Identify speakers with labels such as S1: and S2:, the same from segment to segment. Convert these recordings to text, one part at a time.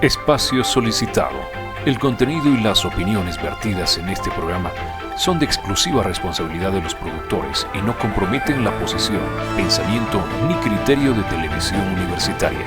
S1: Espacio solicitado. El contenido y las opiniones vertidas en este programa son de exclusiva responsabilidad de los productores y no comprometen la posición, pensamiento ni criterio de Televisión Universitaria.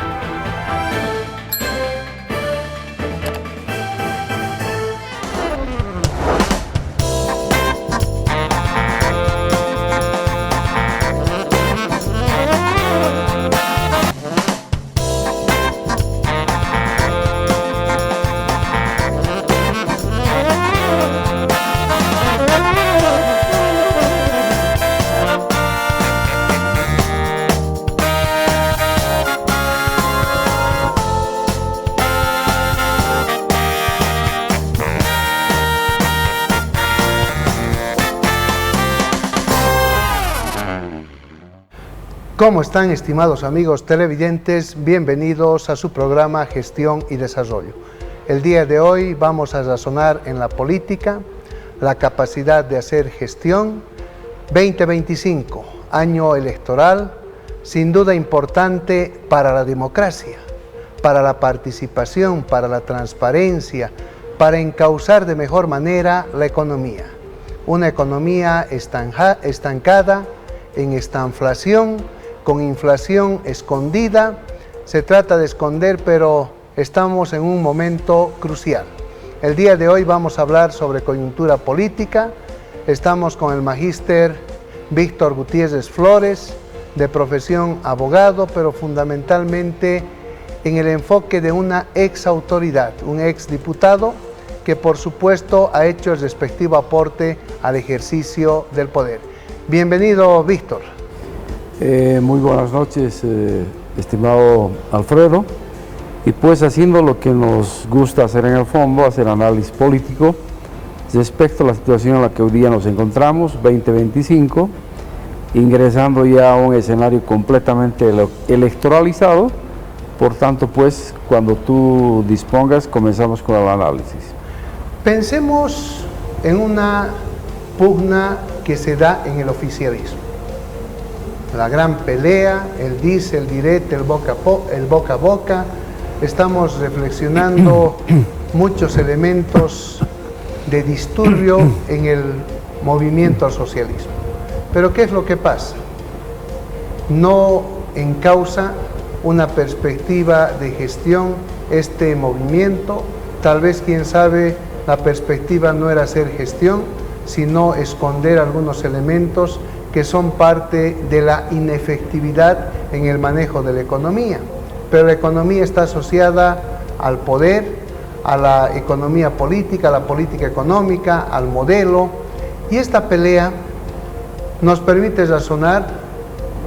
S2: ¿Cómo están, estimados amigos televidentes? Bienvenidos a su programa Gestión y Desarrollo. El día de hoy vamos a razonar en la política, la capacidad de hacer gestión. 2025, año electoral, sin duda importante para la democracia, para la participación, para la transparencia, para encauzar de mejor manera la economía. Una economía estancada, en estanflación, con inflación escondida. Se trata de esconder, pero estamos en un momento crucial. El día de hoy vamos a hablar sobre coyuntura política. Estamos con el magíster Víctor Gutiérrez Flores, de profesión abogado, pero fundamentalmente en el enfoque de una ex autoridad, un ex diputado que por supuesto ha hecho el respectivo aporte al ejercicio del poder. Bienvenido, Víctor.
S3: Muy buenas noches, estimado Alfredo. Y pues haciendo lo que nos gusta hacer en el fondo, hacer análisis político respecto a la situación en la que hoy día nos encontramos, 2025, ingresando ya a un escenario completamente electoralizado. Por tanto, pues, cuando tú dispongas, comenzamos con el análisis.
S2: Pensemos en una pugna que se da en el oficialismo. La gran pelea, el dice, el direte, el boca a boca. Estamos reflexionando muchos elementos de disturbio en el movimiento al socialismo. Pero ¿qué es lo que pasa? No encausa una perspectiva de gestión este movimiento. Tal vez, quién sabe, la perspectiva no era hacer gestión, sino esconder algunos elementos que son parte de la inefectividad en el manejo de la economía. Pero la economía está asociada al poder, a la economía política, a la política económica, al modelo, y esta pelea nos permite razonar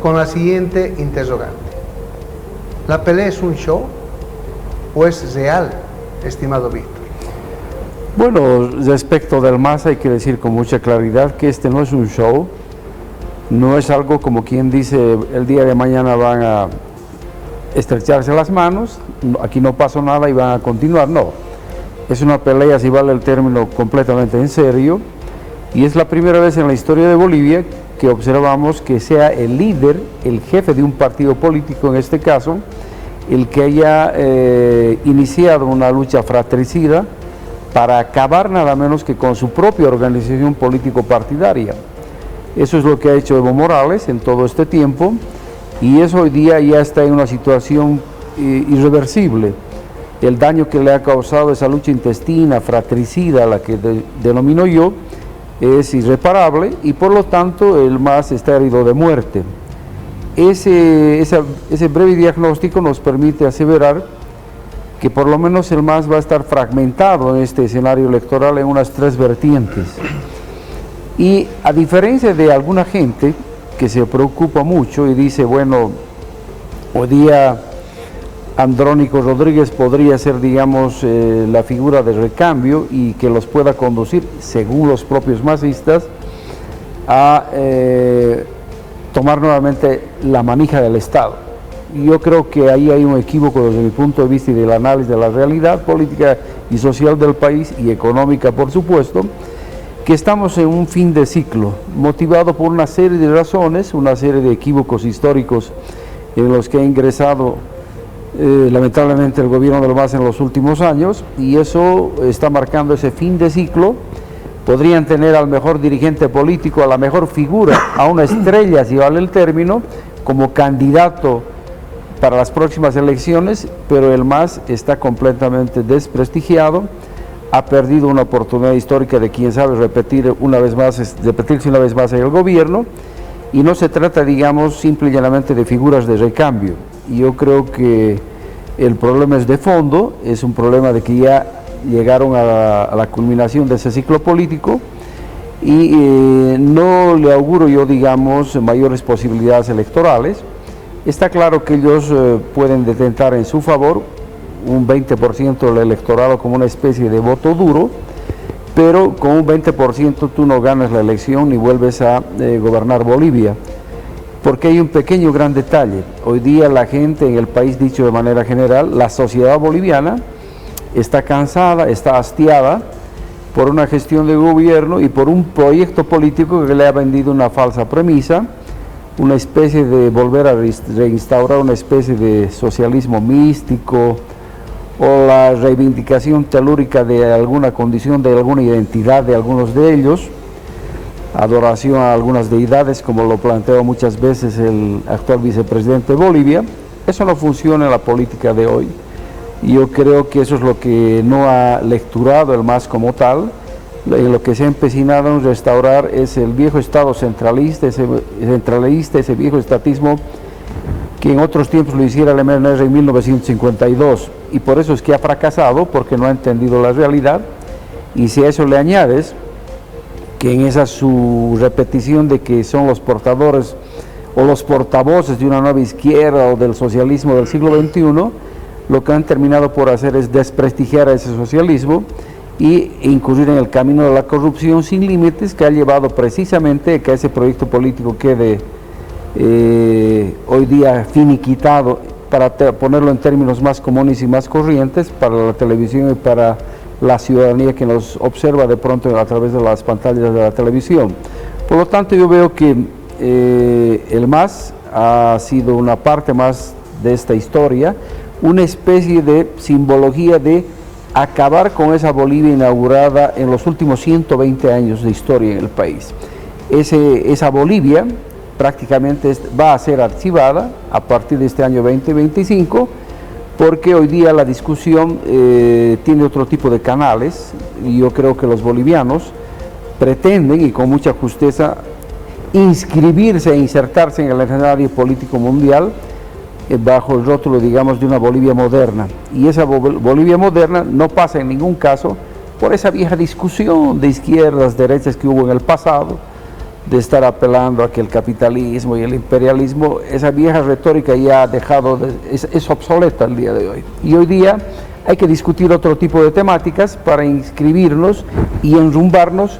S2: con la siguiente interrogante. ¿La pelea es un show o es real, estimado Víctor?
S3: Bueno, respecto del MAS hay que decir con mucha claridad que este no es un show, no es algo como quien dice el día de mañana van a estrecharse las manos, aquí no pasó nada y van a continuar, no. Es una pelea, si vale el término, completamente en serio, y es la primera vez en la historia de Bolivia que observamos que sea el líder, el jefe de un partido político en este caso, el que haya iniciado una lucha fratricida para acabar nada menos que con su propia organización político-partidaria. Eso es lo que ha hecho Evo Morales en todo este tiempo, y eso hoy día ya está en una situación irreversible. El daño que le ha causado esa lucha intestina, fratricida, la que denomino yo, es irreparable, y por lo tanto el MAS está herido de muerte. Ese breve diagnóstico nos permite aseverar que por lo menos el MAS va a estar fragmentado en este escenario electoral en unas tres vertientes. Y a diferencia de alguna gente que se preocupa mucho y dice, bueno, hoy día Andrónico Rodríguez podría ser, digamos, la figura de recambio y que los pueda conducir, según los propios masistas, a tomar nuevamente la manija del Estado. Yo creo que ahí hay un equívoco desde mi punto de vista y del análisis de la realidad política y social del país y económica, por supuesto, que estamos en un fin de ciclo, motivado por una serie de razones, una serie de equívocos históricos en los que ha ingresado lamentablemente el gobierno del MAS en los últimos años, y eso está marcando ese fin de ciclo. Podrían tener al mejor dirigente político, a la mejor figura, a una estrella, si vale el término, como candidato para las próximas elecciones, pero el MAS está completamente desprestigiado, ha perdido una oportunidad histórica de, quién sabe, repetirse una vez más en el gobierno, y no se trata, digamos, simple y llanamente de figuras de recambio. Yo creo que el problema es de fondo, es un problema de que ya llegaron a la culminación de ese ciclo político, y no le auguro yo, digamos, mayores posibilidades electorales. Está claro que ellos pueden detentar en su favor un 20% del electorado como una especie de voto duro, pero con un 20% tú no ganas la elección ni vuelves a gobernar Bolivia, porque hay un pequeño gran detalle. Hoy día la gente en el país, dicho de manera general, la sociedad boliviana está cansada, está hastiada por una gestión de gobierno y por un proyecto político que le ha vendido una falsa premisa, una especie de volver a reinstaurar una especie de socialismo místico, o la reivindicación telúrica de alguna condición, de alguna identidad de algunos de ellos, adoración a algunas deidades, como lo planteó muchas veces el actual vicepresidente de Bolivia. Eso no funciona en la política de hoy. Yo creo que eso es lo que no ha lecturado el MAS como tal. En lo que se ha empecinado en restaurar es el viejo Estado centralista, ese viejo estatismo que en otros tiempos lo hiciera el MNR en 1952, y por eso es que ha fracasado, porque no ha entendido la realidad. Y si a eso le añades que en esa su repetición de que son los portadores o los portavoces de una nueva izquierda o del socialismo del siglo XXI, lo que han terminado por hacer es desprestigiar a ese socialismo e incurrir en el camino de la corrupción sin límites, que ha llevado precisamente a que ese proyecto político quede hoy día finiquitado, para ponerlo en términos más comunes y más corrientes, para la televisión y para la ciudadanía que nos observa de pronto a través de las pantallas de la televisión. Por lo tanto, yo veo que el MAS ha sido una parte más de esta historia, una especie de simbología de acabar con esa Bolivia inaugurada en los últimos 120 años de historia en el país. Esa Bolivia prácticamente va a ser archivada a partir de este año 2025, porque hoy día la discusión tiene otro tipo de canales, y yo creo que los bolivianos pretenden, y con mucha justeza, inscribirse e insertarse en el escenario político mundial bajo el rótulo, digamos, de una Bolivia moderna. Y esa Bolivia moderna no pasa en ningún caso por esa vieja discusión de izquierdas, derechas que hubo en el pasado, de estar apelando a que el capitalismo y el imperialismo, esa vieja retórica ya ha dejado, es obsoleta el día de hoy. Y hoy día hay que discutir otro tipo de temáticas para inscribirnos y enrumbarnos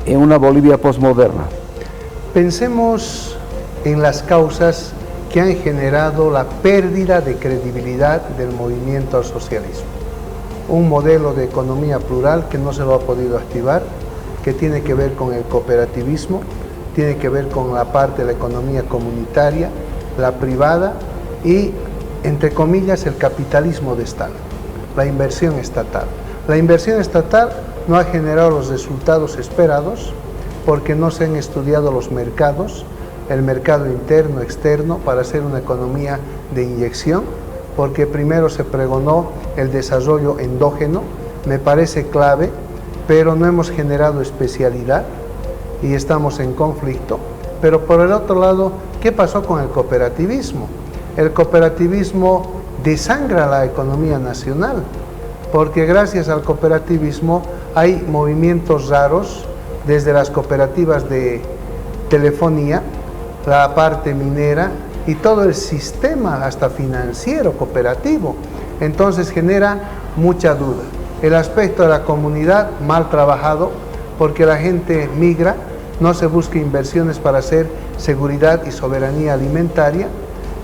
S3: en una Bolivia posmoderna.
S2: Pensemos en las causas que han generado la pérdida de credibilidad del movimiento al socialismo. Un modelo de economía plural que no se lo ha podido activar, que tiene que ver con el cooperativismo, tiene que ver con la parte de la economía comunitaria, la privada y, entre comillas, el capitalismo de Estado, la inversión estatal. La inversión estatal no ha generado los resultados esperados porque no se han estudiado los mercados, el mercado interno, externo, para hacer una economía de inyección, porque primero se pregonó el desarrollo endógeno, me parece clave, pero no hemos generado especialidad y estamos en conflicto. Pero por el otro lado, ¿qué pasó con el cooperativismo? El cooperativismo desangra la economía nacional, porque gracias al cooperativismo hay movimientos raros, desde las cooperativas de telefonía, la parte minera y todo el sistema hasta financiero cooperativo. Entonces genera mucha duda. El aspecto de la comunidad mal trabajado, porque la gente migra, no se busca inversiones para hacer seguridad y soberanía alimentaria.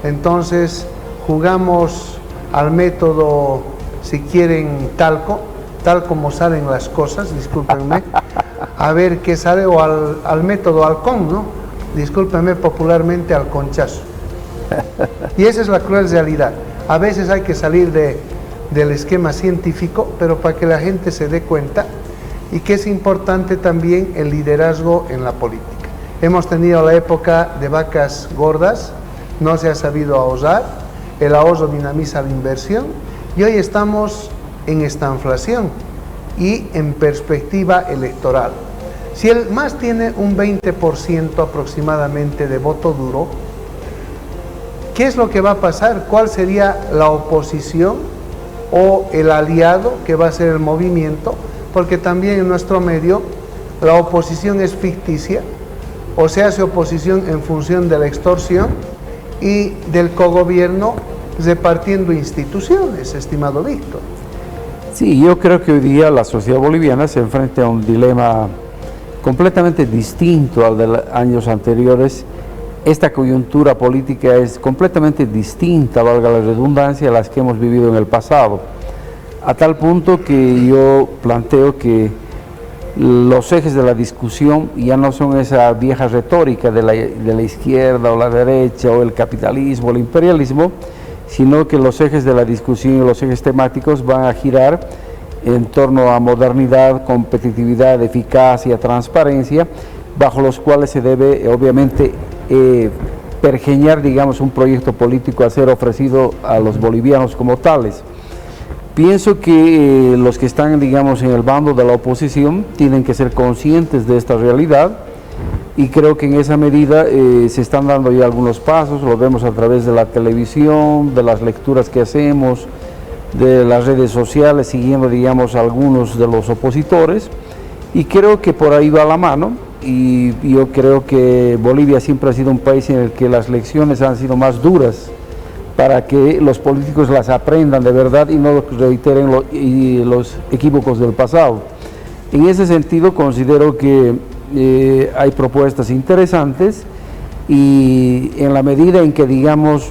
S2: Entonces jugamos al método, si quieren, talco, tal como salen las cosas, discúlpenme, a ver qué sale, o al método halcón, ¿no? Discúlpenme, popularmente al conchazo. Y esa es la cruel realidad. A veces hay que salir del esquema científico, pero para que la gente se dé cuenta, y que es importante también el liderazgo en la política. Hemos tenido la época de vacas gordas, no se ha sabido ahorrar, el ahorro dinamiza la inversión, y hoy estamos en estanflación y en perspectiva electoral. Si el MAS tiene un 20% aproximadamente de voto duro, ¿qué es lo que va a pasar? ¿Cuál sería la oposición o el aliado que va a ser el movimiento? Porque también en nuestro medio la oposición es ficticia, o se hace oposición en función de la extorsión y del cogobierno repartiendo instituciones, estimado Víctor.
S3: Sí, yo creo que hoy día la sociedad boliviana se enfrenta a un dilema completamente distinto al de los años anteriores. Esta coyuntura política es completamente distinta, valga la redundancia, a las que hemos vivido en el pasado, a tal punto que yo planteo que los ejes de la discusión ya no son esa vieja retórica de la izquierda o la derecha o el capitalismo o el imperialismo, sino que los ejes de la discusión y los ejes temáticos van a girar en torno a modernidad, competitividad, eficacia, transparencia, bajo los cuales se debe obviamente pergeñar, digamos, un proyecto político a ser ofrecido a los bolivianos como tales. Pienso que los que están, digamos, en el bando de la oposición tienen que ser conscientes de esta realidad, y creo que en esa medida se están dando ya algunos pasos, lo vemos a través de la televisión, de las lecturas que hacemos, de las redes sociales, siguiendo, digamos, algunos de los opositores, y creo que por ahí va la mano. Y yo creo que Bolivia siempre ha sido un país en el que las lecciones han sido más duras, para que los políticos las aprendan de verdad y no reiteren los equívocos del pasado. En ese sentido considero que hay propuestas interesantes, y en la medida en que, digamos,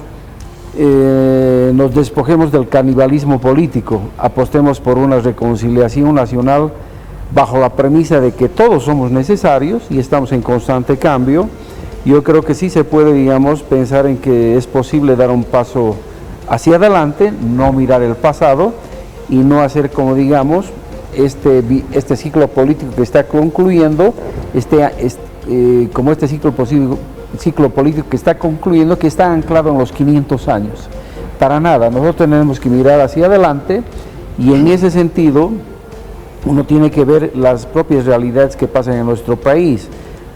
S3: nos despojemos del canibalismo político, apostemos por una reconciliación nacional bajo la premisa de que todos somos necesarios y estamos en constante cambio, yo creo que sí se puede, digamos, pensar en que es posible dar un paso hacia adelante, no mirar el pasado y no hacer, como digamos, este ciclo político que está concluyendo, como este ciclo político que está concluyendo, que está anclado en los 500 años. Para nada, nosotros tenemos que mirar hacia adelante, y en ese sentido uno tiene que ver las propias realidades que pasan en nuestro país.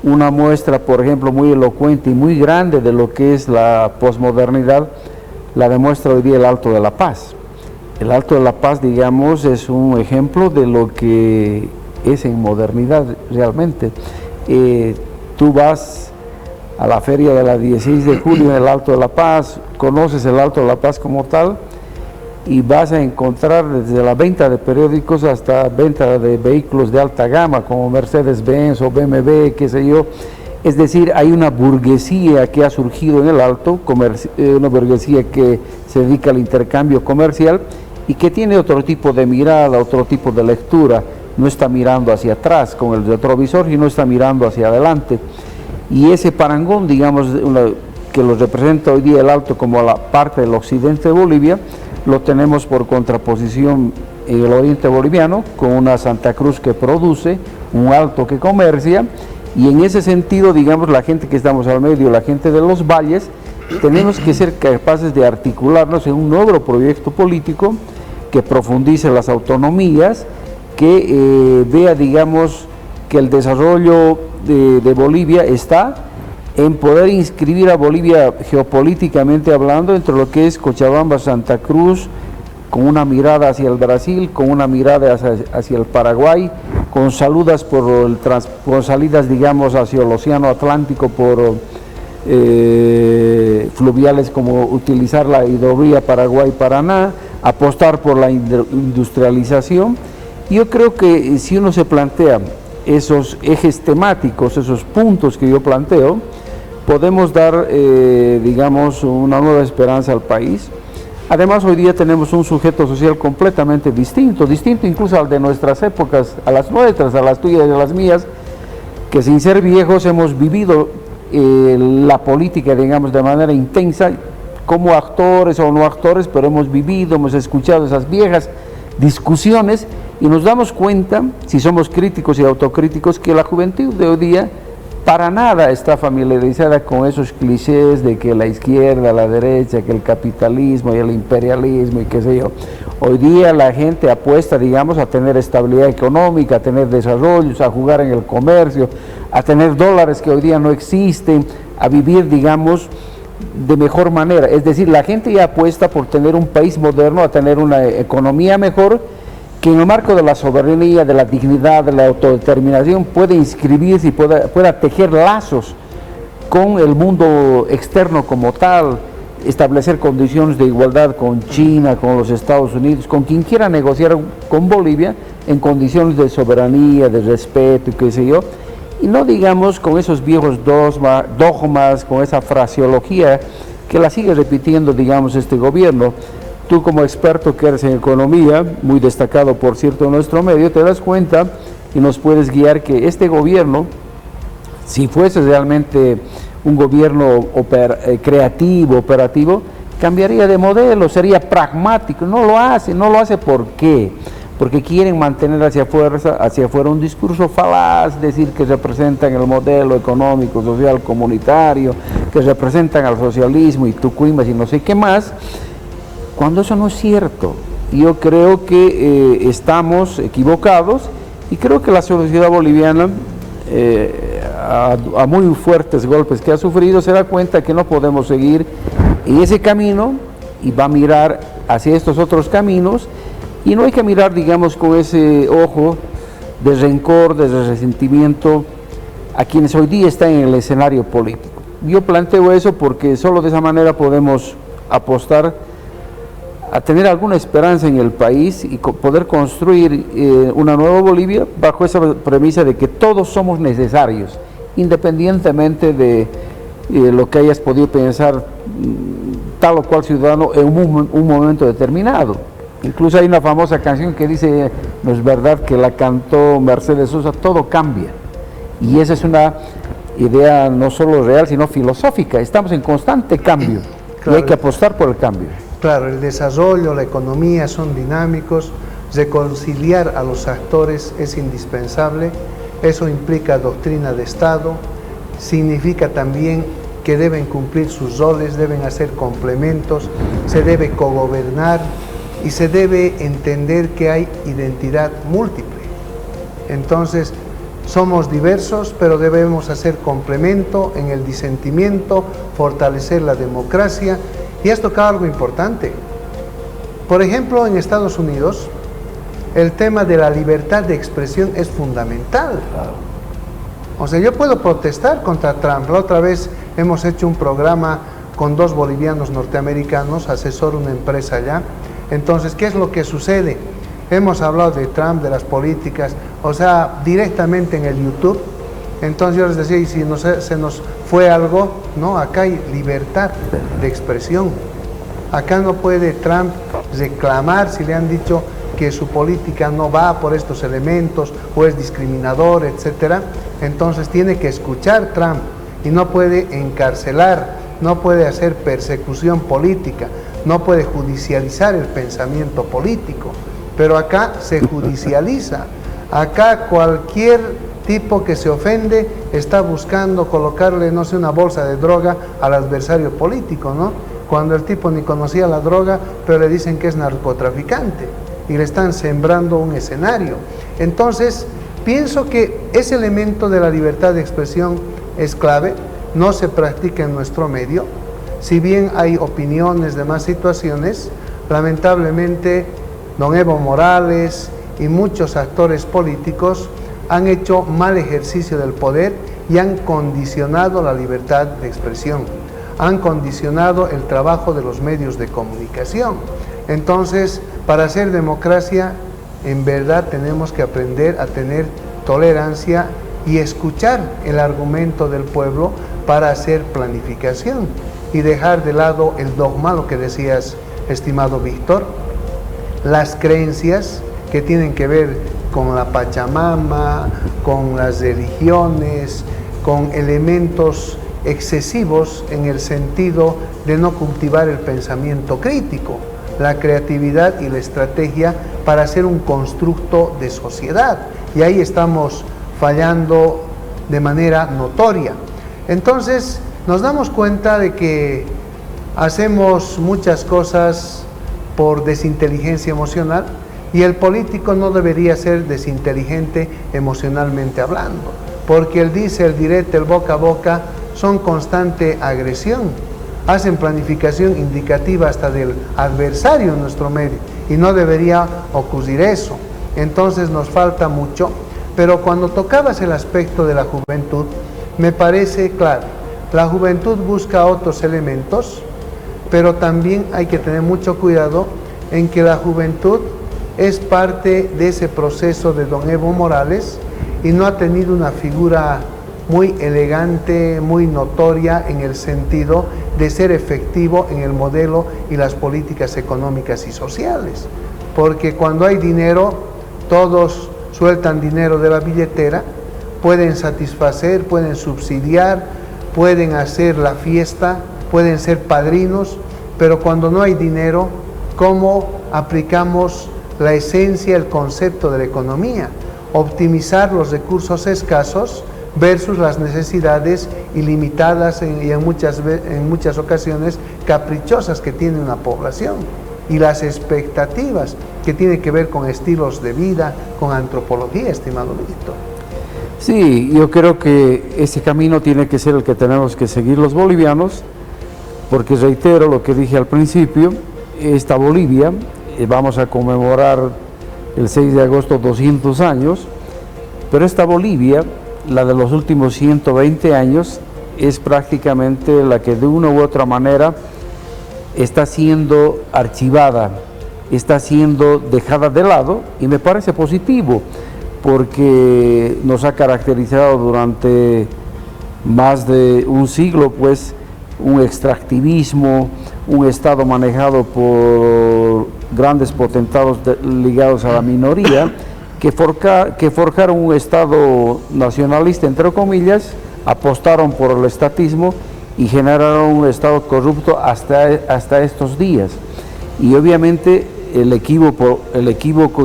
S3: Una muestra, por ejemplo, muy elocuente y muy grande de lo que es la posmodernidad, la demuestra hoy día el Alto de la Paz. El Alto de la Paz, digamos, es un ejemplo de lo que es en modernidad realmente. Tú vas a la feria de la 16 de julio en el Alto de la Paz, conoces el Alto de la Paz como tal, y vas a encontrar desde la venta de periódicos hasta venta de vehículos de alta gama como Mercedes-Benz o BMW, qué sé yo. Es decir, hay una burguesía que ha surgido en el Alto, una burguesía que se dedica al intercambio comercial y que tiene otro tipo de mirada, otro tipo de lectura. No está mirando hacia atrás con el retrovisor, sino está mirando hacia adelante. Y ese parangón, digamos, que lo representa hoy día el Alto como la parte del occidente de Bolivia, lo tenemos por contraposición en el oriente boliviano, con una Santa Cruz que produce, un Alto que comercia, y en ese sentido, digamos, la gente que estamos al medio, la gente de los valles, tenemos que ser capaces de articularnos en un nuevo proyecto político que profundice las autonomías, que vea, digamos, que el desarrollo de Bolivia está en poder inscribir a Bolivia geopolíticamente hablando entre lo que es Cochabamba, Santa Cruz, con una mirada hacia el Brasil, con una mirada hacia el Paraguay, con salidas, digamos, hacia el Océano Atlántico por fluviales, como utilizar la hidrovía Paraguay-Paraná, apostar por la industrialización. Yo creo que si uno se plantea esos ejes temáticos, esos puntos que yo planteo, podemos dar, digamos, una nueva esperanza al país. Además, hoy día tenemos un sujeto social completamente distinto incluso al de nuestras épocas, a las nuestras, a las tuyas y a las mías, que sin ser viejos hemos vivido la política, digamos, de manera intensa, como actores o no actores, pero hemos vivido, hemos escuchado esas viejas discusiones y nos damos cuenta, si somos críticos y autocríticos, que la juventud de hoy día para nada está familiarizada con esos clichés de que la izquierda, la derecha, que el capitalismo y el imperialismo y qué sé yo. Hoy día la gente apuesta, digamos, a tener estabilidad económica, a tener desarrollos, a jugar en el comercio, a tener dólares que hoy día no existen, a vivir, digamos, de mejor manera. Es decir, la gente ya apuesta por tener un país moderno, a tener una economía mejor, que en el marco de la soberanía, de la dignidad, de la autodeterminación, pueda inscribirse y pueda tejer lazos con el mundo externo como tal, establecer condiciones de igualdad con China, con los Estados Unidos, con quien quiera negociar con Bolivia en condiciones de soberanía, de respeto y qué sé yo, y no digamos con esos viejos dogmas, con esa fraseología que la sigue repitiendo, digamos, este gobierno. Tú como experto que eres en economía, muy destacado por cierto en nuestro medio, te das cuenta y nos puedes guiar que este gobierno, si fuese realmente un gobierno creativo, operativo, cambiaría de modelo, sería pragmático. No lo hace ¿por qué? Porque quieren mantener hacia afuera un discurso falaz, decir que representan el modelo económico, social, comunitario, que representan al socialismo y tucuimas y no sé qué más, cuando eso no es cierto. Yo creo que estamos equivocados y creo que la sociedad boliviana, a muy fuertes golpes que ha sufrido, se da cuenta que no podemos seguir en ese camino y va a mirar hacia estos otros caminos, y no hay que mirar, digamos, con ese ojo de rencor, de resentimiento a quienes hoy día están en el escenario político. Yo planteo eso porque solo de esa manera podemos apostar a tener alguna esperanza en el país y poder construir una nueva Bolivia bajo esa premisa de que todos somos necesarios, independientemente de lo que hayas podido pensar tal o cual ciudadano en un momento determinado. Incluso hay una famosa canción que dice, no es verdad, que la cantó Mercedes Sosa, todo cambia. Y esa es una idea no solo real, sino filosófica. Estamos en constante cambio, claro, y hay que apostar por el cambio.
S2: Claro, el desarrollo, la economía son dinámicos, reconciliar a los actores es indispensable, eso implica doctrina de Estado, significa también que deben cumplir sus roles, deben hacer complementos, se debe cogobernar y se debe entender que hay identidad múltiple. Entonces, somos diversos, pero debemos hacer complemento en el disentimiento, fortalecer la democracia. Y has tocado algo importante. Por ejemplo, en Estados Unidos, el tema de la libertad de expresión es fundamental. O sea, yo puedo protestar contra Trump. La otra vez hemos hecho un programa con 2 bolivianos norteamericanos, asesor una empresa allá. Entonces, ¿qué es lo que sucede? Hemos hablado de Trump, de las políticas, o sea, directamente en el YouTube. Entonces yo les decía, y si se nos fue algo, no, acá hay libertad de expresión. Acá no puede Trump reclamar si le han dicho que su política no va por estos elementos o es discriminador, etcétera. Entonces tiene que escuchar Trump y no puede encarcelar, no puede hacer persecución política, no puede judicializar el pensamiento político. Pero acá se judicializa. Acá cualquier tipo que se ofende está buscando colocarle, no sé, una bolsa de droga al adversario político, ¿no? Cuando el tipo ni conocía la droga, pero le dicen que es narcotraficante y le están sembrando un escenario. Entonces, pienso que ese elemento de la libertad de expresión es clave, no se practica en nuestro medio. Si bien hay opiniones de más situaciones, lamentablemente don Evo Morales y muchos actores políticos han hecho mal ejercicio del poder y han condicionado la libertad de expresión, han condicionado el trabajo de los medios de comunicación. Entonces, para hacer democracia, en verdad tenemos que aprender a tener tolerancia y escuchar el argumento del pueblo para hacer planificación y dejar de lado el dogma, lo que decías, estimado Víctor, las creencias que tienen que ver con la Pachamama, con las religiones, con elementos excesivos en el sentido de no cultivar el pensamiento crítico, la creatividad y la estrategia para hacer un constructo de sociedad. Y ahí estamos fallando de manera notoria. Entonces, nos damos cuenta de que hacemos muchas cosas por desinteligencia emocional y el político no debería ser desinteligente emocionalmente hablando, porque el dice, el direte, el boca a boca son constante agresión, hacen planificación indicativa hasta del adversario en nuestro medio y no debería ocurrir eso. Entonces nos falta mucho, pero cuando tocabas el aspecto de la juventud, me parece claro, la juventud busca otros elementos, pero también hay que tener mucho cuidado en que la juventud es parte de ese proceso de don Evo Morales y no ha tenido una figura muy elegante, muy notoria en el sentido de ser efectivo en el modelo y las políticas económicas y sociales. Porque cuando hay dinero, todos sueltan dinero de la billetera, pueden satisfacer, pueden subsidiar, pueden hacer la fiesta, pueden ser padrinos, pero cuando no hay dinero, ¿cómo aplicamos la esencia, el concepto de la economía? Optimizar los recursos escasos versus las necesidades ilimitadas y en muchas ocasiones caprichosas que tiene una población, y las expectativas que tienen que ver con estilos de vida, con antropología, estimado Víctor.
S3: Sí, yo creo que ese camino tiene que ser el que tenemos que seguir los bolivianos, porque reitero lo que dije al principio, esta Bolivia, vamos a conmemorar el 6 de agosto 200 años, pero esta Bolivia, la de los últimos 120 años, es prácticamente la que de una u otra manera está siendo archivada, está siendo dejada de lado, y me parece positivo, porque nos ha caracterizado durante más de un siglo, pues, un extractivismo, un Estado manejado por grandes potentados ligados a la minoría, que forjaron un Estado nacionalista, entre comillas, apostaron por el estatismo y generaron un Estado corrupto hasta estos días. Y obviamente el equívoco en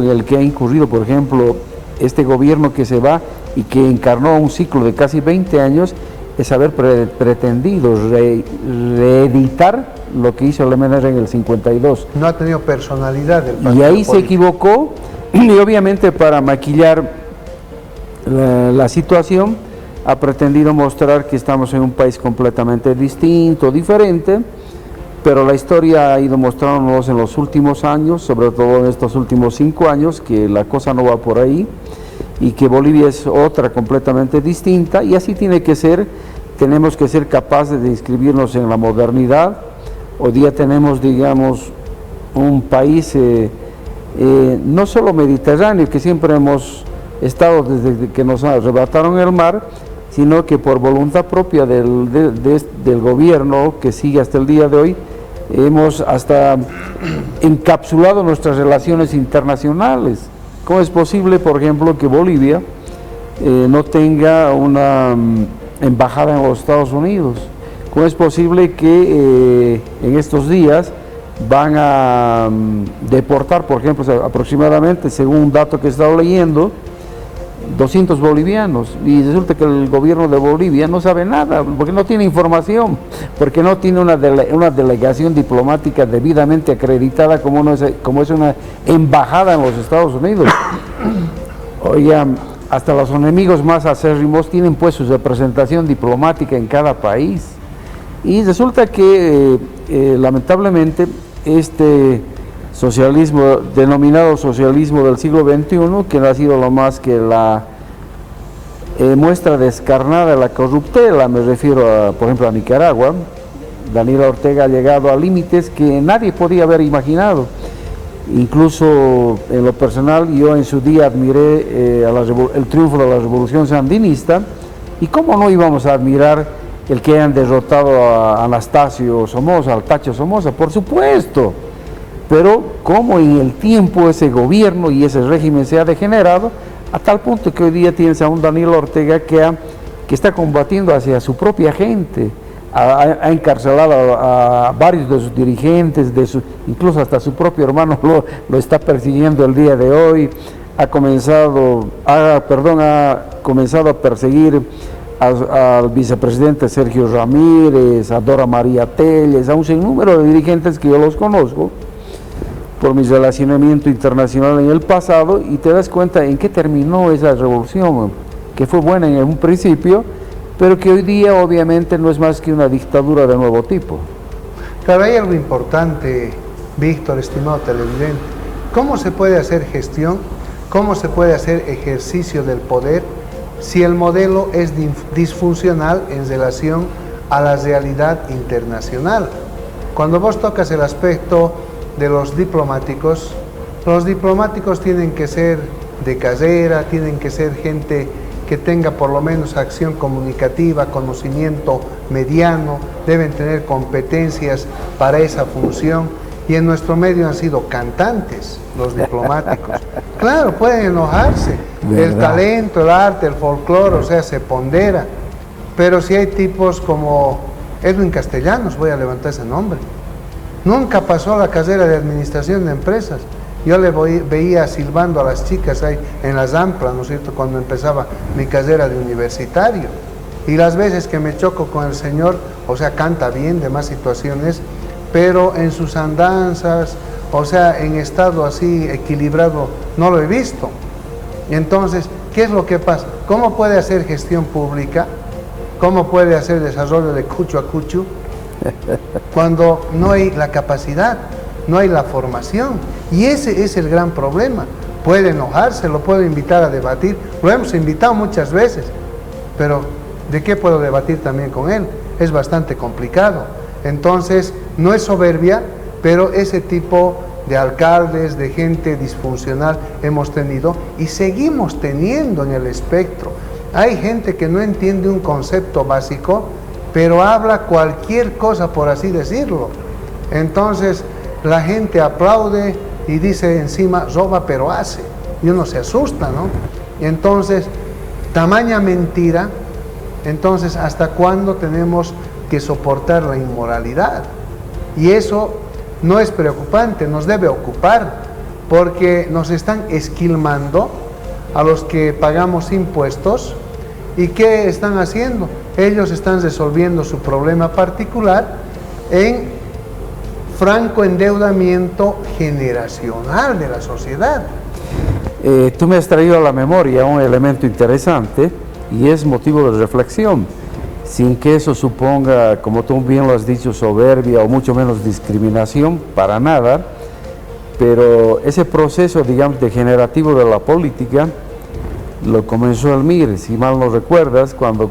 S3: el que ha incurrido, por ejemplo, este gobierno que se va y que encarnó un ciclo de casi 20 años, es haber pretendido reeditar lo que hizo el MNR en el 52.
S2: No ha tenido personalidad del partido
S3: y ahí
S2: político.
S3: Se equivocó, y obviamente para maquillar la situación ha pretendido mostrar que estamos en un país completamente distinto, diferente, pero la historia ha ido mostrándonos en los últimos años, sobre todo en estos últimos 5 años, que la cosa no va por ahí y que Bolivia es otra completamente distinta, y así tiene que ser. Tenemos que ser capaces de inscribirnos en la modernidad. Hoy día tenemos, digamos, un país no solo mediterráneo, que siempre hemos estado desde que nos arrebataron el mar, sino que por voluntad propia del gobierno que sigue hasta el día de hoy, hemos hasta encapsulado nuestras relaciones internacionales. ¿Cómo es posible, por ejemplo, que Bolivia no tenga una embajada en los Estados Unidos? ¿Cómo es posible que en estos días van a deportar, por ejemplo, aproximadamente, según un dato que he estado leyendo, 200 bolivianos, y resulta que el gobierno de Bolivia no sabe nada, porque no tiene información, porque no tiene una delegación diplomática debidamente acreditada como es una embajada en los Estados Unidos? Oigan, hasta los enemigos más acérrimos tienen pues su representación diplomática en cada país, y resulta que lamentablemente este socialismo, denominado socialismo del siglo XXI, que no ha sido lo más que la muestra descarnada de la corruptela, me refiero por ejemplo a Nicaragua. Daniel Ortega ha llegado a límites que nadie podía haber imaginado. Incluso en lo personal, yo en su día admiré el triunfo de la revolución sandinista, y cómo no íbamos a admirar el que hayan derrotado a Anastasio Somoza, al Tacho Somoza, por supuesto. Pero cómo en el tiempo ese gobierno y ese régimen se ha degenerado, a tal punto que hoy día tienes a un Daniel Ortega que que está combatiendo hacia su propia gente. Ha encarcelado a varios de sus dirigentes, incluso hasta su propio hermano lo está persiguiendo el día de hoy. Ha comenzado a perseguir al vicepresidente Sergio Ramírez, a Dora María Telles, a un sinnúmero de dirigentes que yo los conozco por mi relacionamiento internacional en el pasado, y te das cuenta en qué terminó esa revolución, que fue buena en un principio, pero que hoy día obviamente no es más que una dictadura de nuevo tipo.
S2: Claro, hay algo importante, Víctor, estimado televidente. ¿Cómo se puede hacer gestión? ¿Cómo se puede hacer ejercicio del poder si el modelo es disfuncional en relación a la realidad internacional? Cuando vos tocas el aspecto de los diplomáticos tienen que ser de carrera, tienen que ser gente que tenga por lo menos acción comunicativa, conocimiento mediano, deben tener competencias para esa función, y en nuestro medio han sido cantantes los diplomáticos. Claro, pueden enojarse, ¿verdad? El talento, el arte, el folclore, o sea, se pondera, pero si hay tipos como Edwin Castellanos, voy a levantar ese nombre, nunca pasó la carrera de administración de empresas. Yo le veía silbando a las chicas ahí en las amplas, ¿no es cierto?, cuando empezaba mi carrera de universitario. Y las veces que me choco con el señor, o sea, canta bien, demás situaciones, pero en sus andanzas, o sea, en estado así equilibrado, no lo he visto. Entonces, ¿qué es lo que pasa? ¿Cómo puede hacer gestión pública? ¿Cómo puede hacer desarrollo de cucho a cucho? Cuando no hay la capacidad, no hay la formación, y ese es el gran problema. Puede enojarse, lo puedo invitar a debatir, lo hemos invitado muchas veces, pero ¿de qué puedo debatir también con él? Es bastante complicado. Entonces, no es soberbia, pero ese tipo de alcaldes, de gente disfuncional hemos tenido y seguimos teniendo en el espectro. Hay gente que no entiende un concepto básico, pero habla cualquier cosa, por así decirlo. Entonces, la gente aplaude y dice encima, roba pero hace, y uno se asusta, ¿no? Entonces, tamaña mentira. Entonces, ¿hasta cuándo tenemos que soportar la inmoralidad? Y eso no es preocupante, nos debe ocupar, porque nos están esquilmando a los que pagamos impuestos. ¿Y qué están haciendo? Ellos están resolviendo su problema particular en franco endeudamiento generacional de la sociedad.
S3: Tú me has traído a la memoria un elemento interesante y es motivo de reflexión, sin que eso suponga, como tú bien lo has dicho, soberbia o mucho menos discriminación, para nada, pero ese proceso, digamos, degenerativo de la política lo comenzó el MIR, si mal no recuerdas, cuando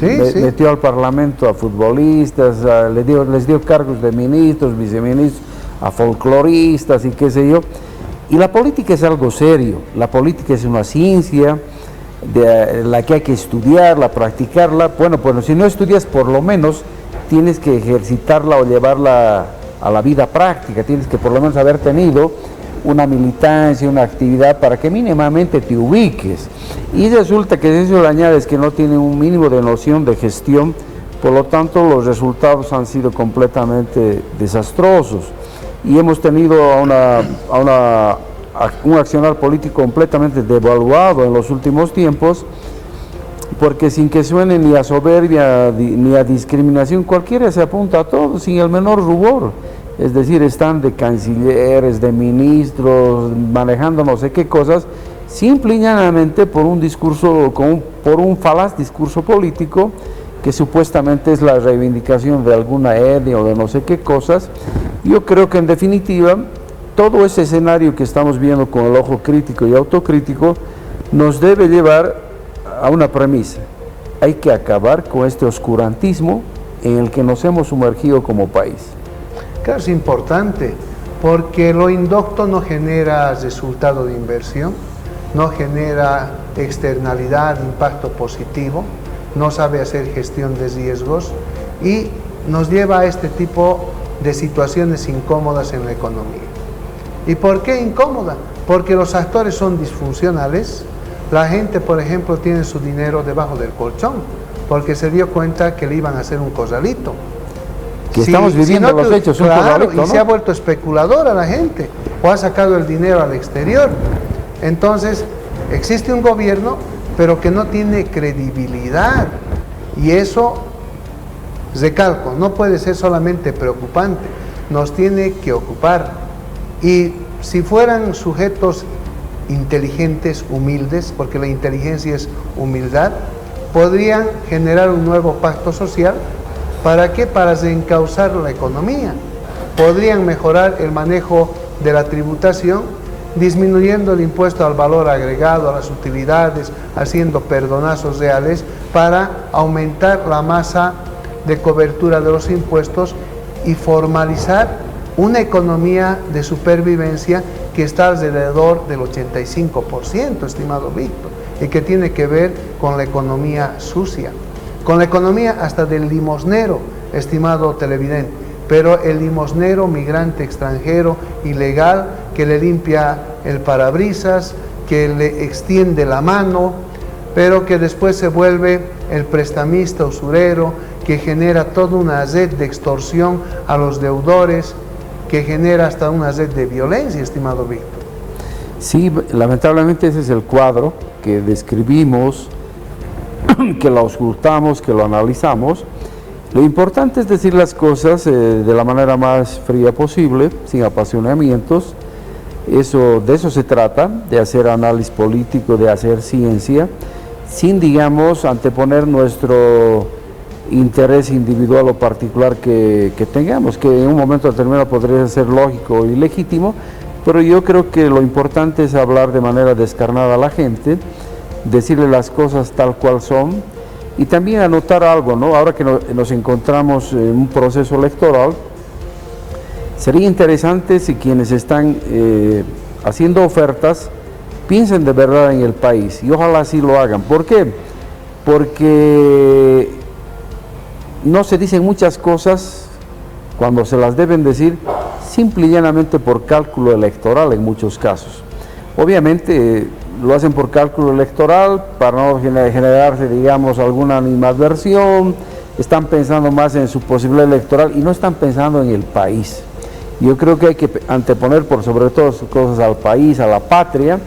S3: metió al Parlamento a futbolistas, les dio cargos de ministros, viceministros, a folcloristas y qué sé yo. Y la política es algo serio, la política es una ciencia de la que hay que estudiarla, practicarla. Bueno, pues si no estudias, por lo menos tienes que ejercitarla o llevarla a la vida práctica, tienes que por lo menos haber tenido una militancia, una actividad para que mínimamente te ubiques. Y resulta que si eso le añades que no tiene un mínimo de noción de gestión, por lo tanto los resultados han sido completamente desastrosos. Y hemos tenido un accionar político completamente devaluado en los últimos tiempos, porque sin que suene ni a soberbia ni a discriminación, cualquiera se apunta a todo sin el menor rubor. Es decir, están de cancilleres, de ministros, manejando no sé qué cosas, simple y llanamente por un discurso, por un falaz discurso político, que supuestamente es la reivindicación de alguna etnia o de no sé qué cosas. Yo creo que en definitiva, todo ese escenario que estamos viendo con el ojo crítico y autocrítico, nos debe llevar a una premisa: hay que acabar con este oscurantismo en el que nos hemos sumergido como país.
S2: Claro, es importante, porque lo indocto no genera resultado de inversión, no genera externalidad, impacto positivo, no sabe hacer gestión de riesgos y nos lleva a este tipo de situaciones incómodas en la economía. ¿Y por qué incómoda? Porque los actores son disfuncionales, La gente, por ejemplo, tiene su dinero debajo del colchón, porque se dio cuenta que le iban a hacer un corralito.
S3: Que estamos viviendo los hechos, un corralito, ¿no?
S2: Y se ha vuelto especuladora la gente, o ha sacado el dinero al exterior. Entonces, existe un gobierno, pero que no tiene credibilidad. Y eso, recalco, no puede ser solamente preocupante, nos tiene que ocupar. Y si fueran sujetos inteligentes, humildes, porque la inteligencia es humildad, podrían generar un nuevo pacto social. ¿Para qué? Para reencauzar la economía. Podrían mejorar el manejo de la tributación, disminuyendo el impuesto al valor agregado, a las utilidades, haciendo perdonazos reales para aumentar la masa de cobertura de los impuestos y formalizar una economía de supervivencia que está alrededor del 85%, estimado Víctor, y que tiene que ver con la economía sucia, con la economía hasta del limosnero, estimado televidente, pero el limosnero migrante extranjero ilegal que le limpia el parabrisas, que le extiende la mano, pero que después se vuelve el prestamista usurero, que genera toda una red de extorsión a los deudores, que genera hasta una red de violencia, estimado Víctor.
S3: Sí, lamentablemente ese es el cuadro que describimos, que lo auscultamos, que lo analizamos. Lo importante es decir las cosas de la manera más fría posible, sin apasionamientos. De eso se trata, de hacer análisis político, de hacer ciencia, sin, digamos, anteponer nuestro interés individual o particular que tengamos, que en un momento determinado podría ser lógico y legítimo, pero yo creo que lo importante es hablar de manera descarnada a la gente, decirle las cosas tal cual son, y también anotar algo, ¿no? Ahora que nos encontramos en un proceso electoral, sería interesante si quienes están haciendo ofertas piensen de verdad en el país, y ojalá así lo hagan. ¿Por qué? Porque no se dicen muchas cosas cuando se las deben decir, simple y llanamente por cálculo electoral en muchos casos. Obviamente lo hacen por cálculo electoral para no generarse, digamos, alguna animadversión, están pensando más en su posibilidad electoral y no están pensando en el país. Yo creo que hay que anteponer por sobre todas las cosas al país, a la patria,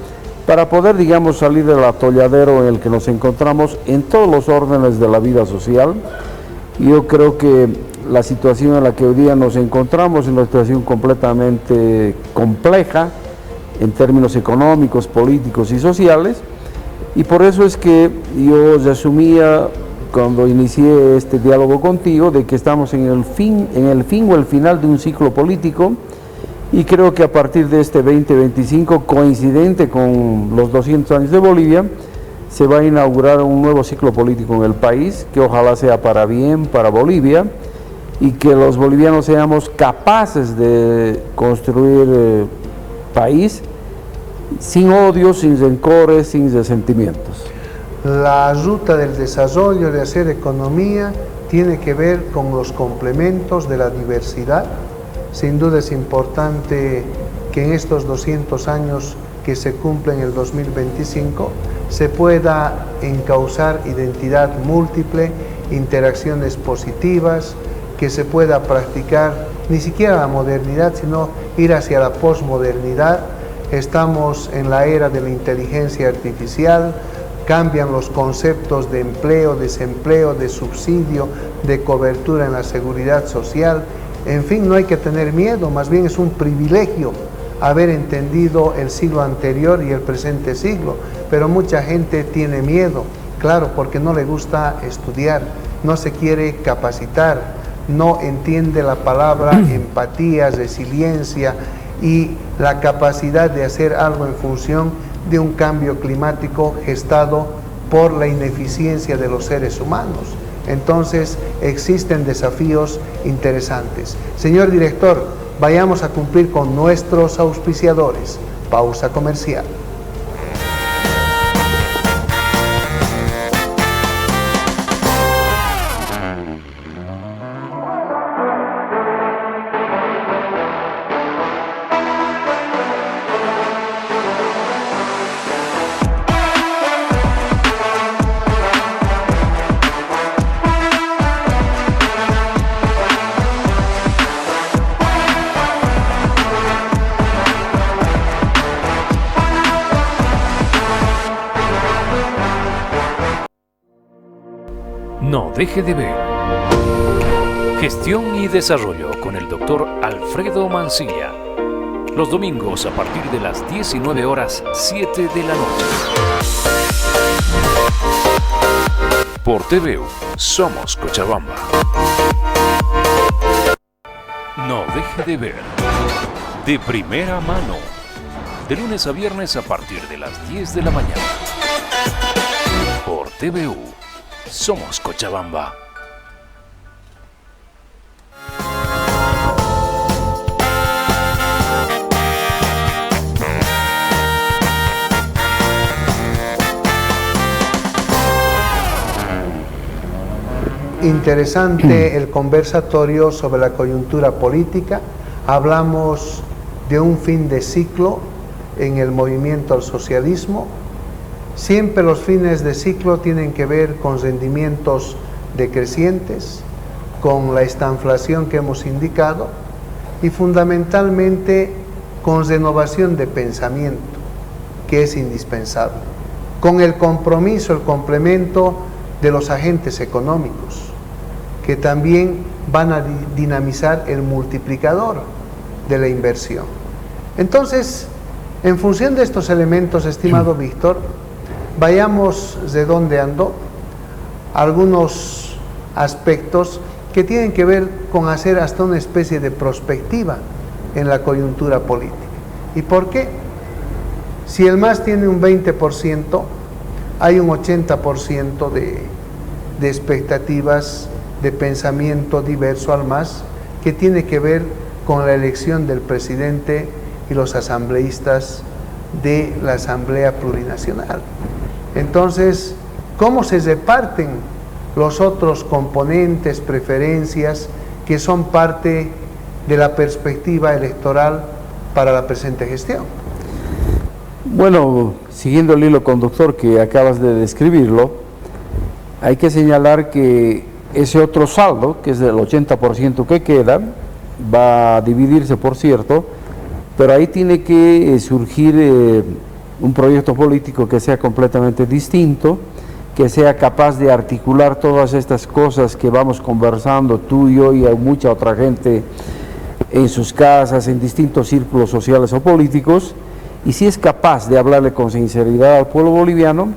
S3: para poder, digamos, salir del atolladero en el que nos encontramos en todos los órdenes de la vida social. Yo creo que la situación en la que hoy día nos encontramos es una situación completamente compleja en términos económicos, políticos y sociales, y por eso es que yo resumía cuando inicié este diálogo contigo de que estamos en el fin o el final de un ciclo político, y creo que a partir de este 2025, coincidente con los 200 años de Bolivia, se va a inaugurar un nuevo ciclo político en el país, que ojalá sea para bien, para Bolivia, y que los bolivianos seamos capaces de construir país sin odios, sin rencores, sin resentimientos.
S2: La ruta del desarrollo, de hacer economía, tiene que ver con los complementos de la diversidad. Sin duda es importante que en estos 200 años que se cumplen en el 2025 se pueda encauzar identidad múltiple, interacciones positivas, que se pueda practicar ni siquiera la modernidad, sino ir hacia la posmodernidad. Estamos en la era de la inteligencia artificial, cambian los conceptos de empleo, desempleo, de subsidio, de cobertura en la seguridad social. En fin, no hay que tener miedo, más bien es un privilegio haber entendido el siglo anterior y el presente siglo, pero mucha gente tiene miedo, claro, porque no le gusta estudiar, no se quiere capacitar, no entiende la palabra empatía, resiliencia y la capacidad de hacer algo en función de un cambio climático gestado por la ineficiencia de los seres humanos. Entonces existen desafíos interesantes. Señor director, vayamos a cumplir con nuestros auspiciadores. Pausa comercial.
S1: No deje de ver. Gestión y desarrollo con el Dr. Alfredo Mancilla. Los domingos a partir de las 19 horas 7 de la noche. Por TVU, somos Cochabamba. No deje de ver. De primera mano. De lunes a viernes a partir de las 10 de la mañana. Por TVU, somos Cochabamba.
S2: Interesante el conversatorio sobre la coyuntura política. Hablamos de un fin de ciclo en el movimiento al socialismo. Siempre los fines de ciclo tienen que ver con rendimientos decrecientes, con la estanflación que hemos indicado y fundamentalmente con renovación de pensamiento, que es indispensable, con el compromiso, el complemento de los agentes económicos, que también van a dinamizar el multiplicador de la inversión. Entonces, en función de estos elementos, estimado Víctor, vayamos redondeando algunos aspectos que tienen que ver con hacer hasta una especie de prospectiva en la coyuntura política. ¿Y por qué? Si el MAS tiene un 20%, hay un 80% de expectativas de pensamiento diverso al MAS que tiene que ver con la elección del presidente y los asambleístas de la Asamblea Plurinacional. Entonces, ¿cómo se reparten los otros componentes, preferencias que son parte de la perspectiva electoral para la presente gestión?
S3: Bueno, siguiendo el hilo conductor que acabas de describirlo, hay que señalar que ese otro saldo, que es del 80% que queda, va a dividirse, por cierto, pero ahí tiene que surgir un proyecto político que sea completamente distinto, que sea capaz de articular todas estas cosas que vamos conversando tú y yo y a mucha otra gente en sus casas, en distintos círculos sociales o políticos, y si es capaz de hablarle con sinceridad al pueblo boliviano,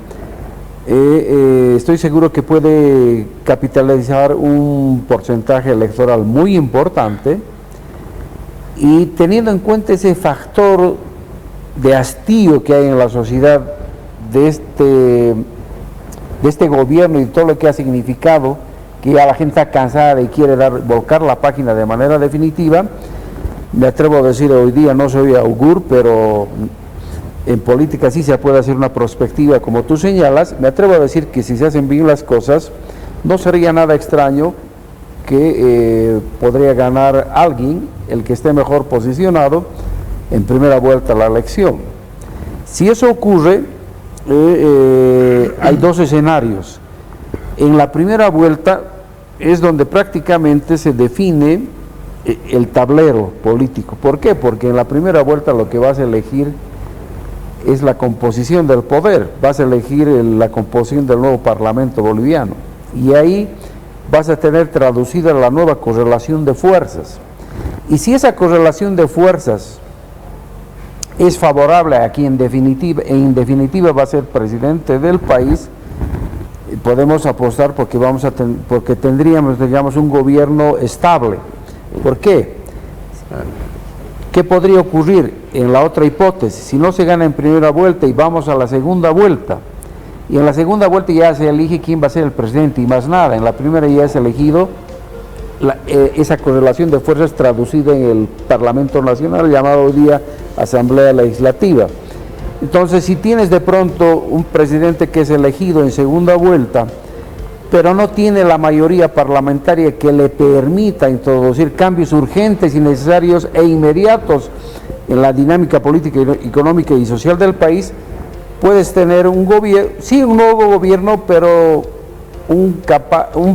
S3: estoy seguro que puede capitalizar un porcentaje electoral muy importante. Y teniendo en cuenta ese factor de hastío que hay en la sociedad de este gobierno y todo lo que ha significado, que ya la gente está cansada y quiere volcar la página de manera definitiva, me atrevo a decir hoy día, no soy augur, pero en política sí se puede hacer una prospectiva como tú señalas, me atrevo a decir que si se hacen bien las cosas, no sería nada extraño que podría ganar alguien, el que esté mejor posicionado, en primera vuelta a la elección. Si eso ocurre, hay dos escenarios. En la primera vuelta es donde prácticamente se define el tablero político. ¿Por qué? Porque en la primera vuelta lo que vas a elegir es la composición del poder, vas a elegir la composición del nuevo Parlamento boliviano, y ahí vas a tener traducida la nueva correlación de fuerzas. Y si esa correlación de fuerzas es favorable a quien en definitiva va a ser presidente del país, podemos apostar porque tendríamos, digamos, un gobierno estable. ¿Por qué? ¿Qué podría ocurrir en la otra hipótesis? Si no se gana en primera vuelta y vamos a la segunda vuelta, y en la segunda vuelta ya se elige quién va a ser el presidente y más nada, en la primera ya es elegido esa correlación de fuerzas traducida en el Parlamento Nacional, llamado hoy día Asamblea Legislativa. Entonces, si tienes de pronto un presidente que es elegido en segunda vuelta, pero no tiene la mayoría parlamentaria que le permita introducir cambios urgentes y necesarios e inmediatos en la dinámica política, económica y social del país, puedes tener un gobierno, sí, un nuevo gobierno, pero un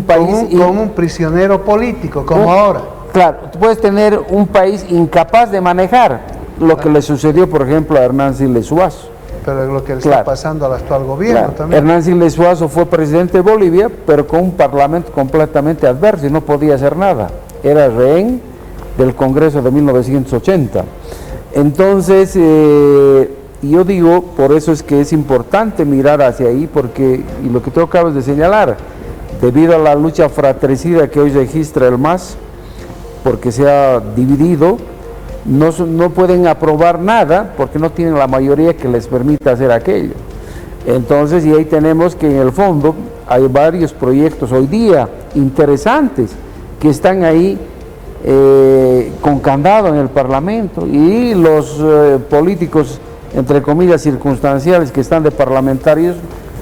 S3: país...
S2: Como un prisionero político, como ahora.
S3: Claro, puedes tener un país incapaz de manejar lo que le sucedió, por ejemplo, a Hernán Siles Suazo.
S2: pero es lo que le
S3: Claro.
S2: está pasando al actual gobierno
S3: Claro.
S2: también.
S3: Hernán Siles Suazo fue presidente de Bolivia, pero con un parlamento completamente adverso y no podía hacer nada. Era rehén del Congreso de 1980. Entonces, yo digo, por eso es que es importante mirar hacia ahí, porque, y lo que tú acabas de señalar, debido a la lucha fratricida que hoy registra el MAS, porque se ha dividido, no pueden aprobar nada porque no tienen la mayoría que les permita hacer aquello. Entonces, y ahí tenemos que en el fondo hay varios proyectos hoy día interesantes que están ahí con candado en el Parlamento, y los políticos, entre comillas, circunstanciales que están de parlamentarios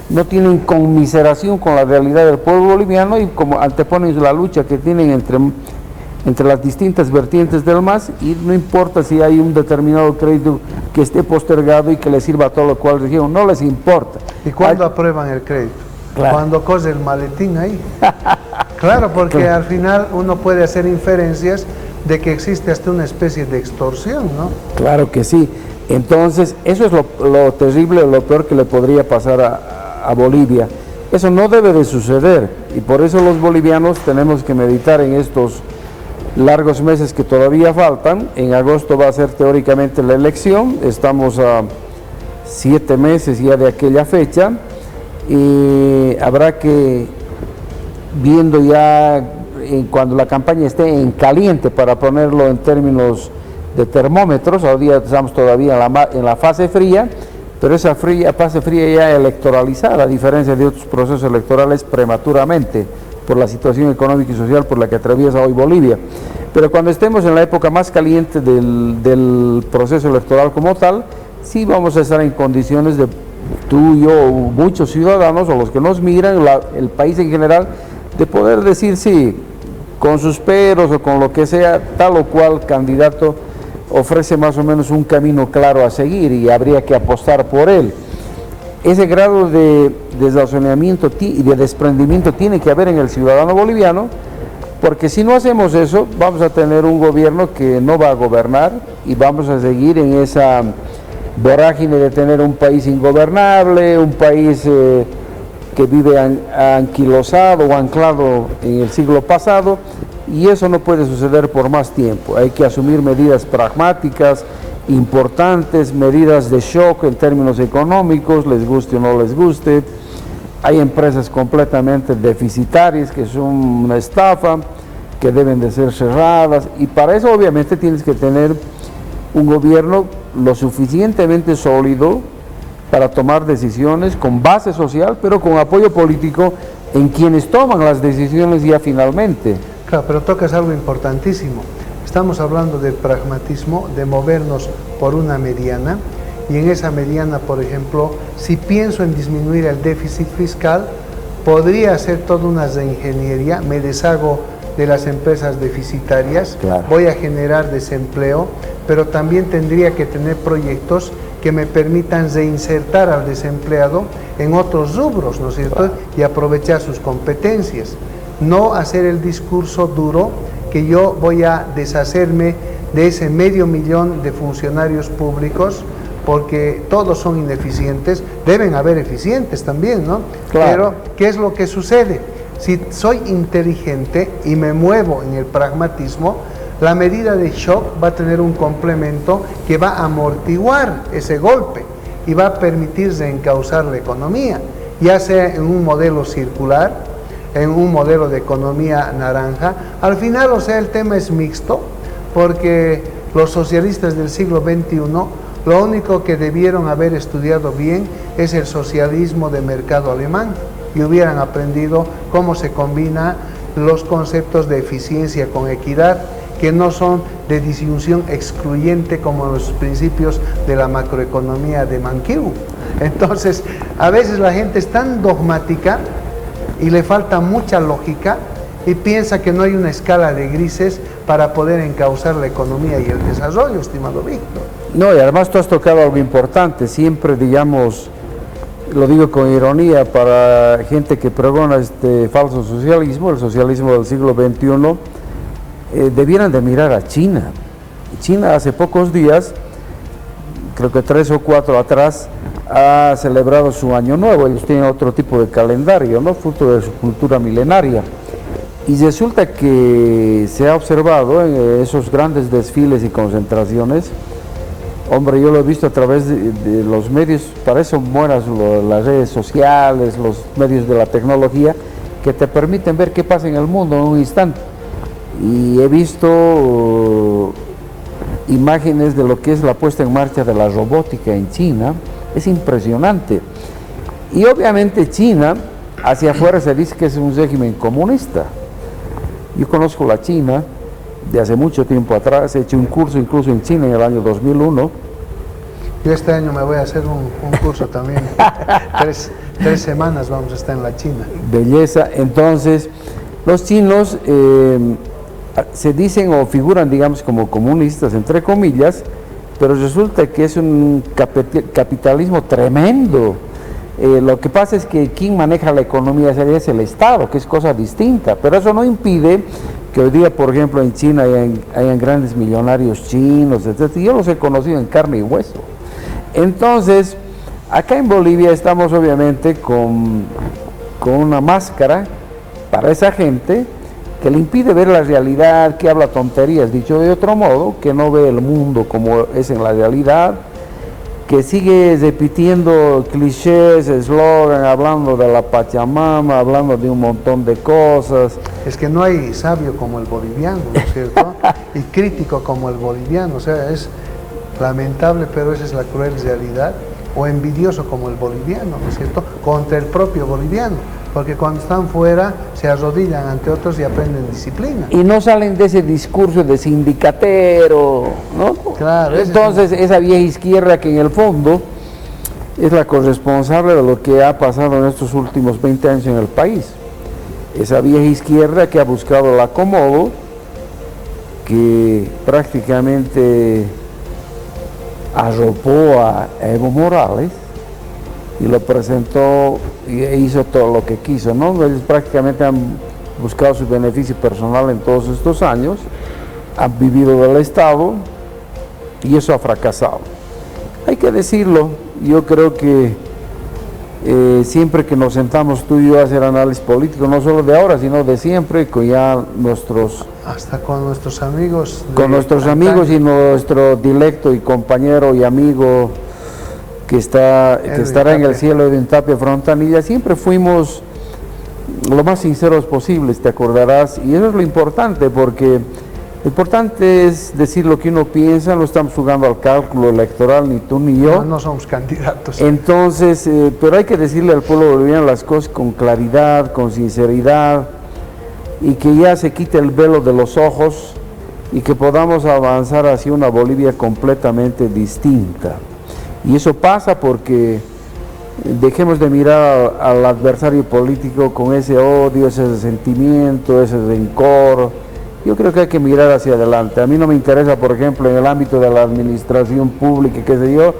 S3: no tienen conmiseración con la realidad del pueblo boliviano y como anteponen la lucha que tienen entre las distintas vertientes del MAS, y no importa si hay un determinado crédito que esté postergado y que le sirva a todo lo cual región, no les importa.
S2: ¿Y cuándo aprueban el crédito?
S3: Claro.
S2: Cuando cose el maletín ahí. Claro, porque
S3: Claro.
S2: al final uno puede hacer inferencias de que existe hasta una especie de extorsión, ¿no?
S3: Claro que sí. Entonces, eso es lo terrible, lo peor que le podría pasar a Bolivia. Eso no debe de suceder, y por eso los bolivianos tenemos que meditar en estos largos meses que todavía faltan. En agosto va a ser teóricamente la elección, estamos a 7 meses ya de aquella fecha, y habrá que, viendo ya cuando la campaña esté en caliente, para ponerlo en términos de termómetros, hoy día estamos todavía en la fase fría, pero esa fase fría ya electoralizada, a diferencia de otros procesos electorales prematuramente, por la situación económica y social por la que atraviesa hoy Bolivia. Pero cuando estemos en la época más caliente del proceso electoral como tal, sí vamos a estar en condiciones de, tú, yo, muchos ciudadanos, o los que nos miran, el país en general, de poder decir sí, con sus peros o con lo que sea, tal o cual candidato ofrece más o menos un camino claro a seguir y habría que apostar por él. Ese grado de desazonamiento y de desprendimiento tiene que haber en el ciudadano boliviano, porque si no hacemos eso, vamos a tener un gobierno que no va a gobernar y vamos a seguir en esa vorágine de tener un país ingobernable, un país que vive anquilosado o anclado en el siglo pasado, y eso no puede suceder por más tiempo. Hay que asumir medidas pragmáticas, importantes, medidas de shock en términos económicos, les guste o no les guste. Hay empresas completamente deficitarias que son una estafa, que deben de ser cerradas, y para eso obviamente tienes que tener un gobierno lo suficientemente sólido para tomar decisiones con base social, pero con apoyo político en quienes toman las decisiones ya finalmente.
S2: Claro, pero tocas algo importantísimo. Estamos hablando del pragmatismo, de movernos por una mediana, y en esa mediana, por ejemplo, si pienso en disminuir el déficit fiscal, podría hacer toda una reingeniería, me deshago de las empresas deficitarias,
S3: claro,
S2: voy a generar desempleo, pero también tendría que tener proyectos que me permitan reinsertar al desempleado en otros rubros, ¿no es cierto? Claro. Y aprovechar sus competencias. No hacer el discurso duro que yo voy a deshacerme de ese 500.000 de funcionarios públicos porque todos son ineficientes. Deben haber eficientes también, ¿no?
S3: Claro.
S2: Pero, ¿qué es lo que sucede? Si soy inteligente y me muevo en el pragmatismo, la medida de shock va a tener un complemento que va a amortiguar ese golpe y va a permitir reencauzar la economía, ya sea en un modelo circular, en un modelo de economía naranja. Al final, o sea, el tema es mixto, porque los socialistas del siglo XXI, lo único que debieron haber estudiado bien es el socialismo de mercado alemán, y hubieran aprendido cómo se combinan los conceptos de eficiencia con equidad, que no son de disyunción excluyente como los principios de la macroeconomía de Mankiw. Entonces, a veces la gente es tan dogmática y le falta mucha lógica y piensa que no hay una escala de grises para poder encauzar la economía y el desarrollo, estimado Víctor.
S3: No, y además tú has tocado algo importante, siempre, digamos, lo digo con ironía, para gente que pregona este falso socialismo, el socialismo del siglo XXI, debieran de mirar a China. China hace pocos días, creo que 3 o 4 atrás, ha celebrado su año nuevo. Ellos tienen otro tipo de calendario, ¿no? Fruto de su cultura milenaria. Y resulta que se ha observado en esos grandes desfiles y concentraciones, hombre, yo lo he visto a través de los medios, para eso buenas las redes sociales, los medios de la tecnología, que te permiten ver qué pasa en el mundo en un instante. Y he visto imágenes de lo que es la puesta en marcha de la robótica en China. Es impresionante. Y obviamente China, hacia afuera se dice que es un régimen comunista. Yo conozco la China de hace mucho tiempo atrás, he hecho un curso incluso en China en el año 2001.
S2: Yo este año me voy a hacer un curso también. tres semanas vamos a estar en la China.
S3: Belleza. Entonces, los chinos se dicen o figuran, digamos, como comunistas, entre comillas, pero resulta que es un capitalismo tremendo. Lo que pasa es que quien maneja la economía es el Estado, que es cosa distinta, pero eso no impide que hoy día, por ejemplo, en China hayan grandes millonarios chinos, etc. Yo los he conocido en carne y hueso. Entonces, acá en Bolivia estamos obviamente con una máscara para esa gente que le impide ver la realidad, que habla tonterías, dicho de otro modo, que no ve el mundo como es en la realidad, que sigue repitiendo clichés, eslogan, hablando de la Pachamama, hablando de un montón de cosas.
S2: Es que no hay sabio como el boliviano, ¿no es cierto? Y crítico como el boliviano, o sea, es lamentable, pero esa es la cruel realidad, o envidioso como el boliviano, ¿no es cierto? Contra el propio boliviano, porque cuando están fuera se arrodillan ante otros y aprenden disciplina.
S3: Y no salen de ese discurso de sindicatero, ¿no?
S2: Claro.
S3: Entonces, esa vieja izquierda que en el fondo es la corresponsable de lo que ha pasado en estos últimos 20 años en el país. Esa vieja izquierda que ha buscado el acomodo, que prácticamente arropó a Evo Morales y lo presentó e hizo todo lo que quiso, ¿no? Ellos prácticamente han buscado su beneficio personal en todos estos años, han vivido del Estado y eso ha fracasado. Hay que decirlo, yo creo que siempre que nos sentamos tú y yo a hacer análisis político, no solo de ahora, sino de siempre, con ya nuestros...
S2: Hasta con nuestros amigos.
S3: Con nuestros amigos y nuestro dilecto y compañero y amigo que estará en el cielo, Edwin Tapia Frontanilla, siempre fuimos lo más sinceros posibles, te acordarás, y eso es lo importante, porque lo importante es decir lo que uno piensa, no estamos jugando al cálculo electoral, ni tú ni yo.
S2: No somos candidatos.
S3: Entonces, pero hay que decirle al pueblo boliviano las cosas con claridad, con sinceridad, y que ya se quite el velo de los ojos y que podamos avanzar hacia una Bolivia completamente distinta. Y eso pasa porque dejemos de mirar al adversario político con ese odio, ese resentimiento, ese rencor. Yo creo que hay que mirar hacia adelante. A mí no me interesa, por ejemplo, en el ámbito de la administración pública, qué sé yo,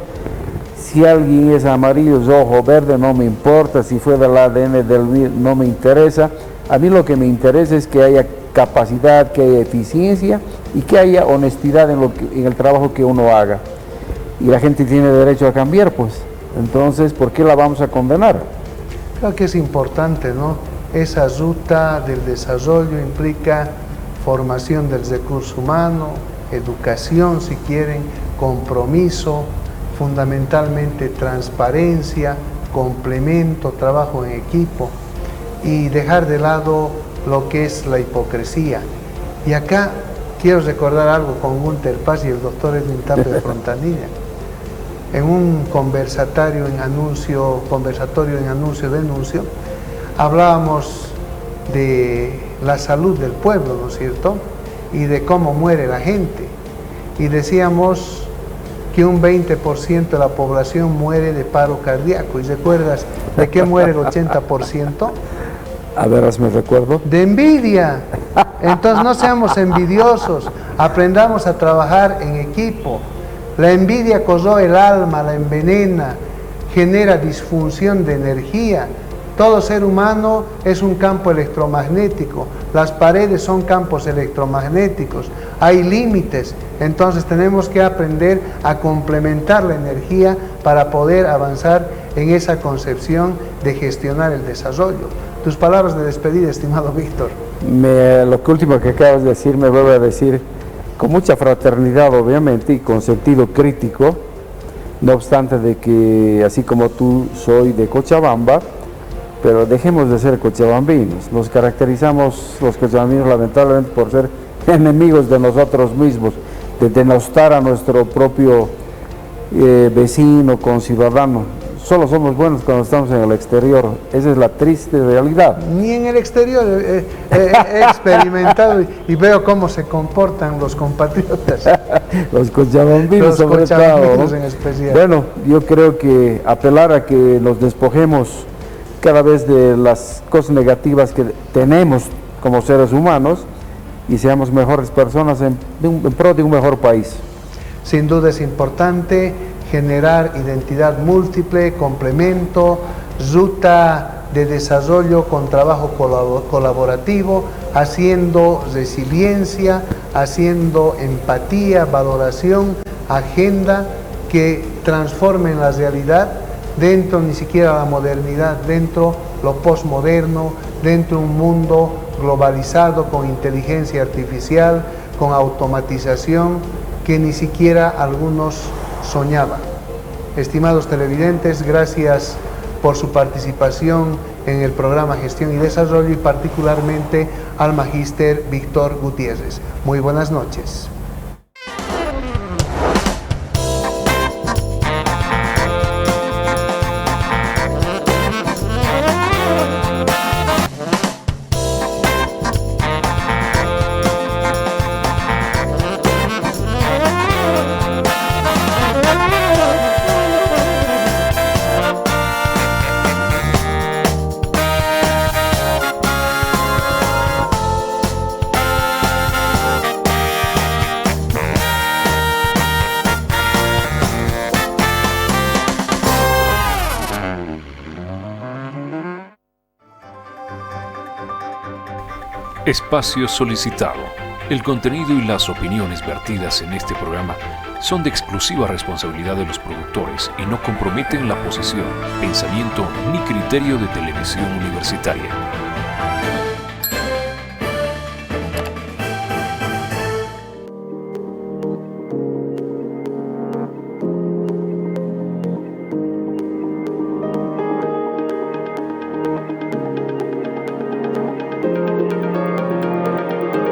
S3: si alguien es amarillo, es rojo, verde, no me importa, si fue del ADN no me interesa. A mí lo que me interesa es que haya capacidad, que haya eficiencia y que haya honestidad en el trabajo que uno haga. Y la gente tiene derecho a cambiar, pues. Entonces, ¿por qué la vamos a condenar?
S2: Creo que es importante, ¿no? Esa ruta del desarrollo implica formación del recurso humano, educación, si quieren, compromiso, fundamentalmente transparencia, complemento, trabajo en equipo, y dejar de lado lo que es la hipocresía. Y acá quiero recordar algo con Gunter Paz y el doctor Edwin Tapia Frontanilla. En un conversatorio en anuncio, denuncio, hablábamos de la salud del pueblo, ¿no es cierto? Y de cómo muere la gente. Y decíamos que un 20% de la población muere de paro cardíaco. ¿Y recuerdas de qué muere el 80%?
S3: A ver, hazme recuerdo.
S2: De envidia. Entonces no seamos envidiosos, aprendamos a trabajar en equipo. La envidia corroe el alma, la envenena, genera disfunción de energía. Todo ser humano es un campo electromagnético, las paredes son campos electromagnéticos, hay límites, entonces tenemos que aprender a complementar la energía para poder avanzar en esa concepción de gestionar el desarrollo. Tus palabras de despedida, estimado Víctor.
S3: Lo último que acabas de decir me vuelvo a decir con mucha fraternidad, obviamente, y con sentido crítico, no obstante de que, así como tú, soy de Cochabamba, pero dejemos de ser cochabambinos. Nos caracterizamos los cochabambinos lamentablemente por ser enemigos de nosotros mismos, de denostar a nuestro propio vecino, conciudadano. Solo somos buenos cuando estamos en el exterior. Esa es la triste realidad.
S2: Ni en el exterior he experimentado y veo cómo se comportan los compatriotas.
S3: Los cochabambinos, sobre todo,
S2: en especial.
S3: Bueno, yo creo que apelar a que nos despojemos cada vez de las cosas negativas que tenemos como seres humanos y seamos mejores personas en pro de un mejor país.
S2: Sin duda es importante generar identidad múltiple, complemento, ruta de desarrollo con trabajo colaborativo, haciendo resiliencia, haciendo empatía, valoración, agenda que transformen la realidad dentro ni siquiera la modernidad, dentro lo posmoderno, dentro un mundo globalizado con inteligencia artificial, con automatización que ni siquiera algunos soñaban. Estimados televidentes, gracias por su participación en el programa Gestión y Desarrollo y particularmente al magíster Víctor Gutiérrez. Muy buenas noches.
S1: Espacio solicitado. El contenido y las opiniones vertidas en este programa son de exclusiva responsabilidad de los productores y no comprometen la posición, pensamiento ni criterio de Televisión Universitaria.